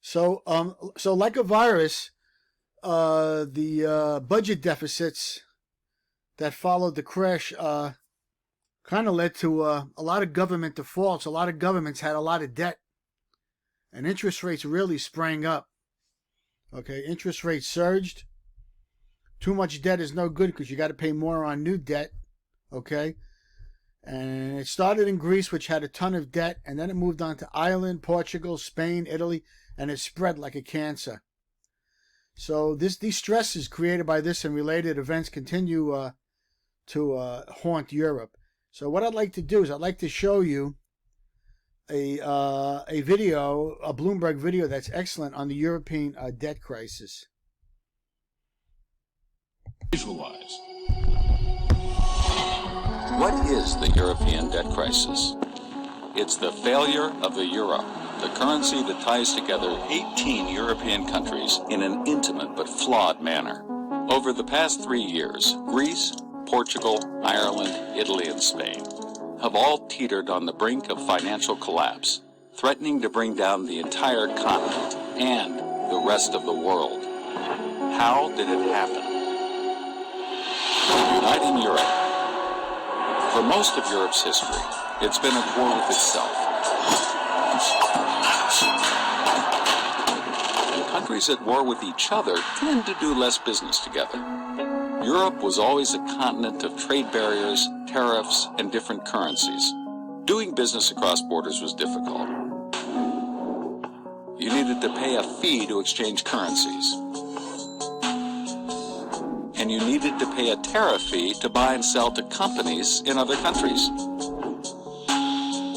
So like a virus, the budget deficits that followed the crash kind of led to a lot of government defaults. A lot of governments had a lot of debt, and interest rates really sprang up. Okay, interest rates surged. Too much debt is no good because you got to pay more on new debt. Okay, and it started in Greece, which had a ton of debt, and then it moved on to Ireland, Portugal, Spain, Italy, and it spread like a cancer. So these stresses created by this and related events continue to haunt Europe. So what I'd like to do is I'd like to show you a video, a Bloomberg video that's excellent on the European debt crisis. Visualize. What is the European debt crisis? It's the failure of the euro, the currency that ties together 18 European countries in an intimate but flawed manner. Over the past 3 years, Greece, Portugal, Ireland, Italy, and Spain have all teetered on the brink of financial collapse, threatening to bring down the entire continent and the rest of the world. How did it happen? Uniting Europe. For most of Europe's history, it's been at war with itself. And countries at war with each other tend to do less business together. Europe was always a continent of trade barriers, tariffs, and different currencies. Doing business across borders was difficult. You needed to pay a fee to exchange currencies. And you needed to pay a tariff fee to buy and sell to companies in other countries.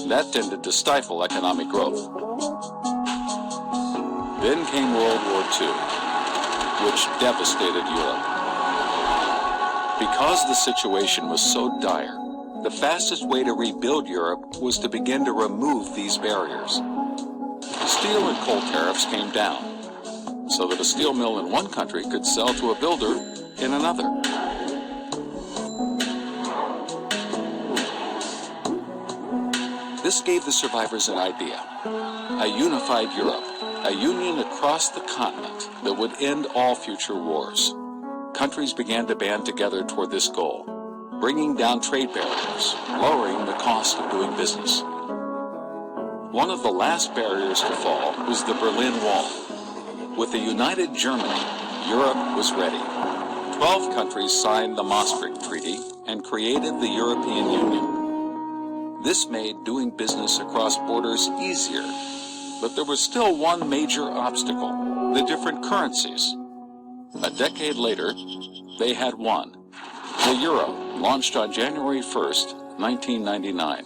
That tended to stifle economic growth. Then came World War II, which devastated Europe. Because the situation was so dire, the fastest way to rebuild Europe was to begin to remove these barriers. Steel and coal tariffs came down, so that a steel mill in one country could sell to a builder in another. This gave the survivors an idea: a unified Europe, a union across the continent that would end all future wars. Countries began to band together toward this goal, bringing down trade barriers, lowering the cost of doing business. One of the last barriers to fall was the Berlin Wall. With a united Germany, Europe was ready. 12 countries signed the Maastricht Treaty and created the European Union. This made doing business across borders easier, but there was still one major obstacle: the different currencies. A decade later, they had won. The euro, launched on January 1st, 1999.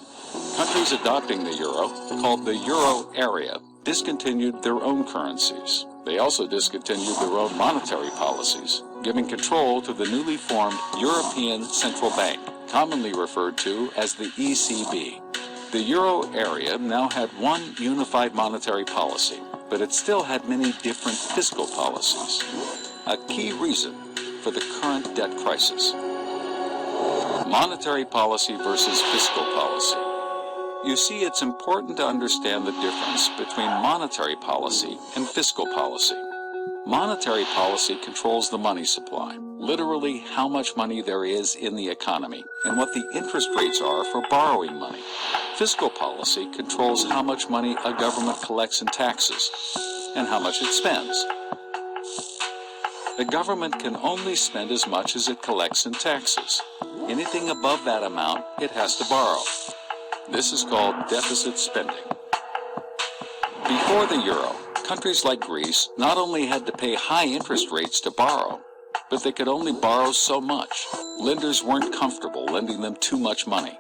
Countries adopting the euro, called the euro area, discontinued their own currencies. They also discontinued their own monetary policies, giving control to the newly formed European Central Bank, commonly referred to as the ECB. The euro area now had one unified monetary policy, but it still had many different fiscal policies. A key reason for the current debt crisis. Monetary policy versus fiscal policy. You see, it's important to understand the difference between monetary policy and fiscal policy. Monetary policy controls the money supply, literally how much money there is in the economy, and what the interest rates are for borrowing money. Fiscal policy controls how much money a government collects in taxes, and how much it spends. The government can only spend as much as it collects in taxes. Anything above that amount, it has to borrow. This is called deficit spending. Before the euro, countries like Greece not only had to pay high interest rates to borrow, but they could only borrow so much. Lenders weren't comfortable lending them too much money.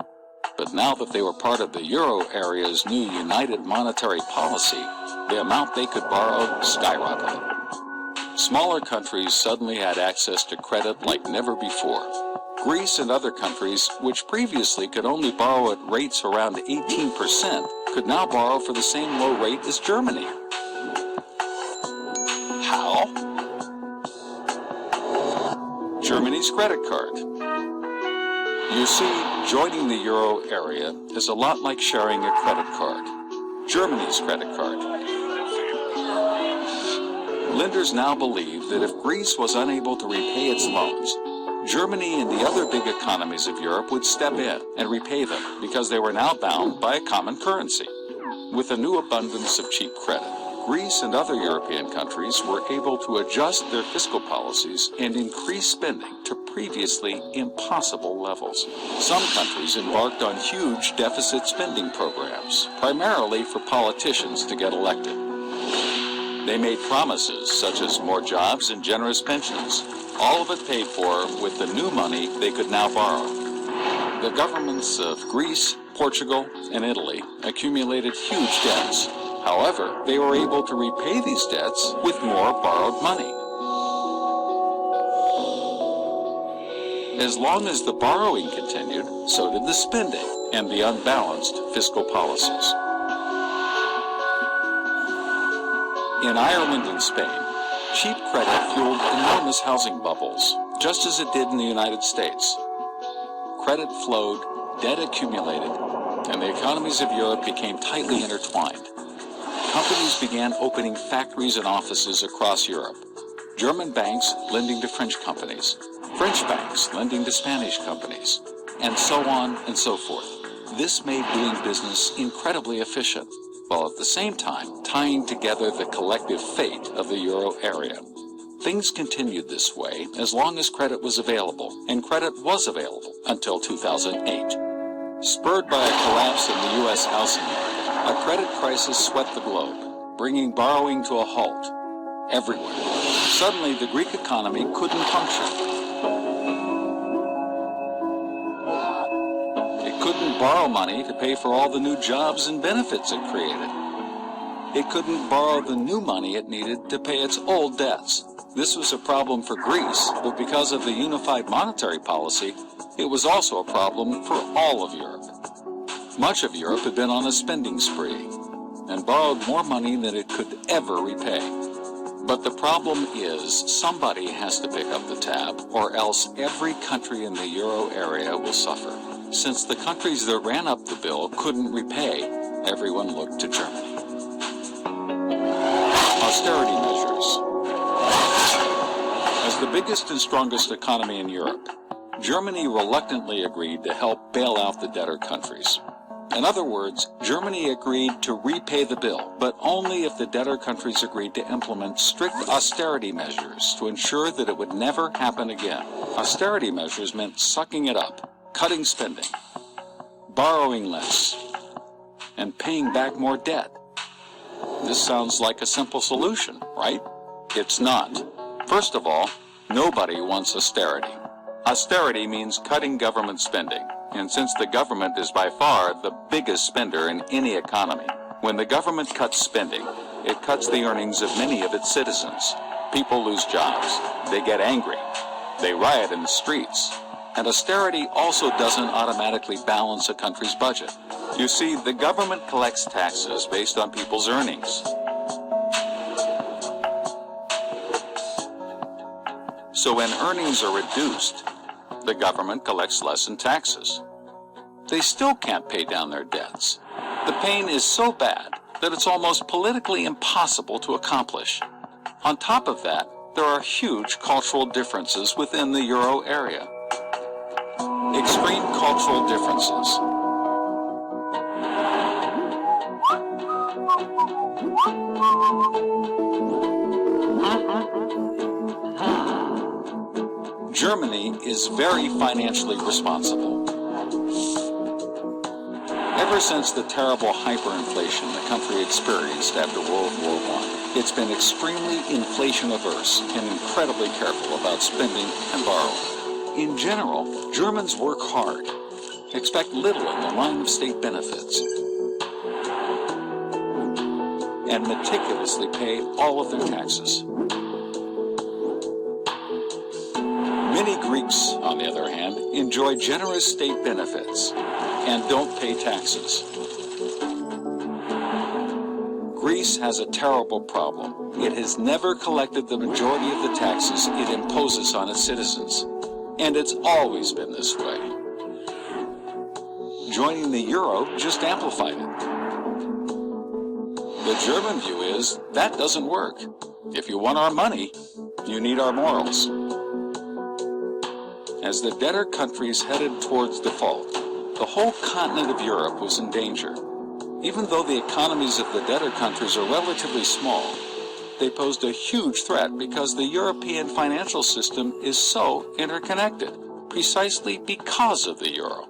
But now that they were part of the euro area's new united monetary policy, the amount they could borrow skyrocketed. Smaller countries suddenly had access to credit like never before. Greece and other countries, which previously could only borrow at rates around 18%, could now borrow for the same low rate as Germany. How? Germany's credit card. You see, joining the euro area is a lot like sharing a credit card. Germany's credit card. Lenders now believed that if Greece was unable to repay its loans, Germany and the other big economies of Europe would step in and repay them because they were now bound by a common currency. With a new abundance of cheap credit, Greece and other European countries were able to adjust their fiscal policies and increase spending to previously impossible levels. Some countries embarked on huge deficit spending programs, primarily for politicians to get elected. They made promises such as more jobs and generous pensions, all of it paid for with the new money they could now borrow. The governments of Greece, Portugal, and Italy accumulated huge debts. However, they were able to repay these debts with more borrowed money. As long as the borrowing continued, so did the spending and the unbalanced fiscal policies. In Ireland and Spain, cheap credit fueled enormous housing bubbles, just as it did in the United States. Credit flowed, debt accumulated, and the economies of Europe became tightly intertwined. Companies began opening factories and offices across Europe. German banks lending to French companies, French banks lending to Spanish companies, and so on and so forth. This made doing business incredibly efficient, while at the same time tying together the collective fate of the euro area. Things continued this way as long as credit was available, and credit was available until 2008. Spurred by a collapse in the U.S. housing market, a credit crisis swept the globe, bringing borrowing to a halt everywhere. Suddenly, the Greek economy couldn't function. It couldn't borrow money to pay for all the new jobs and benefits it created. It couldn't borrow the new money it needed to pay its old debts. This was a problem for Greece, but because of the unified monetary policy, it was also a problem for all of Europe. Much of Europe had been on a spending spree and borrowed more money than it could ever repay. But the problem is somebody has to pick up the tab, or else every country in the euro area will suffer. Since the countries that ran up the bill couldn't repay, everyone looked to Germany. Austerity measures. As the biggest and strongest economy in Europe, Germany reluctantly agreed to help bail out the debtor countries. In other words, Germany agreed to repay the bill, but only if the debtor countries agreed to implement strict austerity measures to ensure that it would never happen again. Austerity measures meant sucking it up, cutting spending, borrowing less, and paying back more debt. This sounds like a simple solution, right? It's not. First of all, nobody wants austerity. Austerity means cutting government spending, and since the government is by far the biggest spender in any economy, when the government cuts spending, it cuts the earnings of many of its citizens. People lose jobs, they get angry, they riot in the streets, and austerity also doesn't automatically balance a country's budget. You see, the government collects taxes based on people's earnings. So when earnings are reduced, the government collects less in taxes. They still can't pay down their debts. The pain is so bad that it's almost politically impossible to accomplish. On top of that, there are huge cultural differences within the euro area. Extreme cultural differences. Germany is very financially responsible. Ever since the terrible hyperinflation the country experienced after World War I, it's been extremely inflation-averse and incredibly careful about spending and borrowing. In general, Germans work hard, expect little in the line of state benefits, and meticulously pay all of their taxes. Many Greeks, on the other hand, enjoy generous state benefits and don't pay taxes. Greece has a terrible problem. It has never collected the majority of the taxes it imposes on its citizens, and it's always been this way. Joining the euro just amplified it. The German view is that doesn't work. If you want our money, you need our morals. As the debtor countries headed towards default, the whole continent of Europe was in danger. Even though the economies of the debtor countries are relatively small, they posed a huge threat because the European financial system is so interconnected, precisely because of the euro.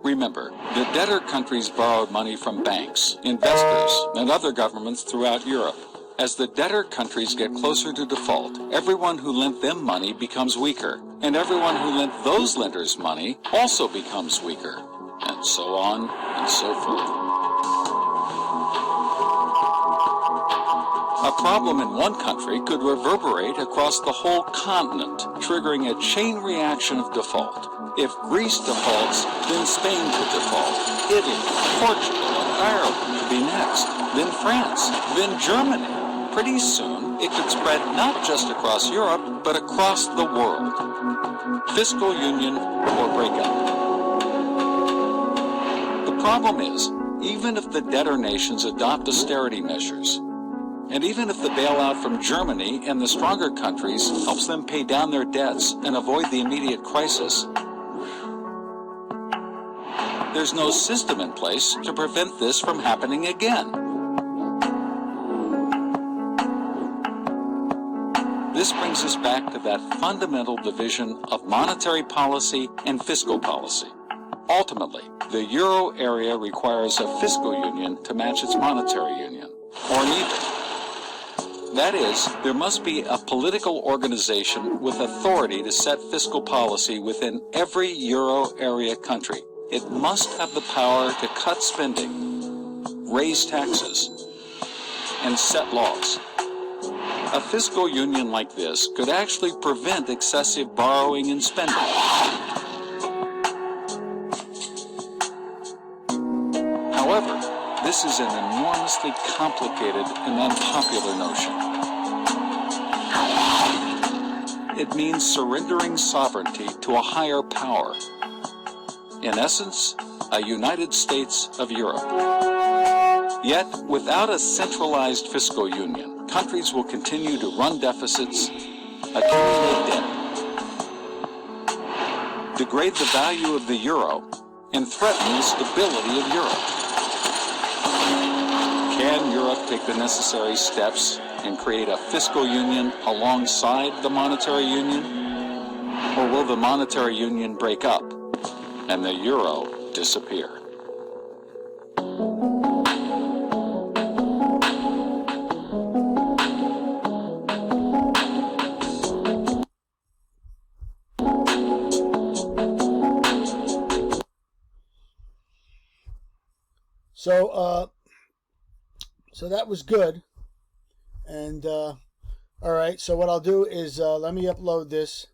Remember, the debtor countries borrowed money from banks, investors, and other governments throughout Europe. As the debtor countries get closer to default, everyone who lent them money becomes weaker, and everyone who lent those lenders money also becomes weaker, and so on and so forth. A problem in one country could reverberate across the whole continent, triggering a chain reaction of default. If Greece defaults, then Spain could default. Italy, Portugal, and Ireland could be next. Then France, then Germany. Pretty soon, it could spread not just across Europe, but across the world. Fiscal union or breakup. The problem is, even if the debtor nations adopt austerity measures, and even if the bailout from Germany and the stronger countries helps them pay down their debts and avoid the immediate crisis, there's no system in place to prevent this from happening again. This brings us back to that fundamental division of monetary policy and fiscal policy. Ultimately, the euro area requires a fiscal union to match its monetary union, or neither. That is, there must be a political organization with authority to set fiscal policy within every euro area country. It must have the power to cut spending, raise taxes, and set laws. A fiscal union like this could actually prevent excessive borrowing and spending. However, this is an enormously complicated and unpopular notion. It means surrendering sovereignty to a higher power. In essence, a United States of Europe. Yet, without a centralized fiscal union, countries will continue to run deficits, accumulate debt, degrade the value of the euro, and threaten the stability of Europe. Can Europe take the necessary steps and create a fiscal union alongside the monetary union? Or will the monetary union break up and the euro disappear? So that was good. And all right, so what I'll do is let me upload this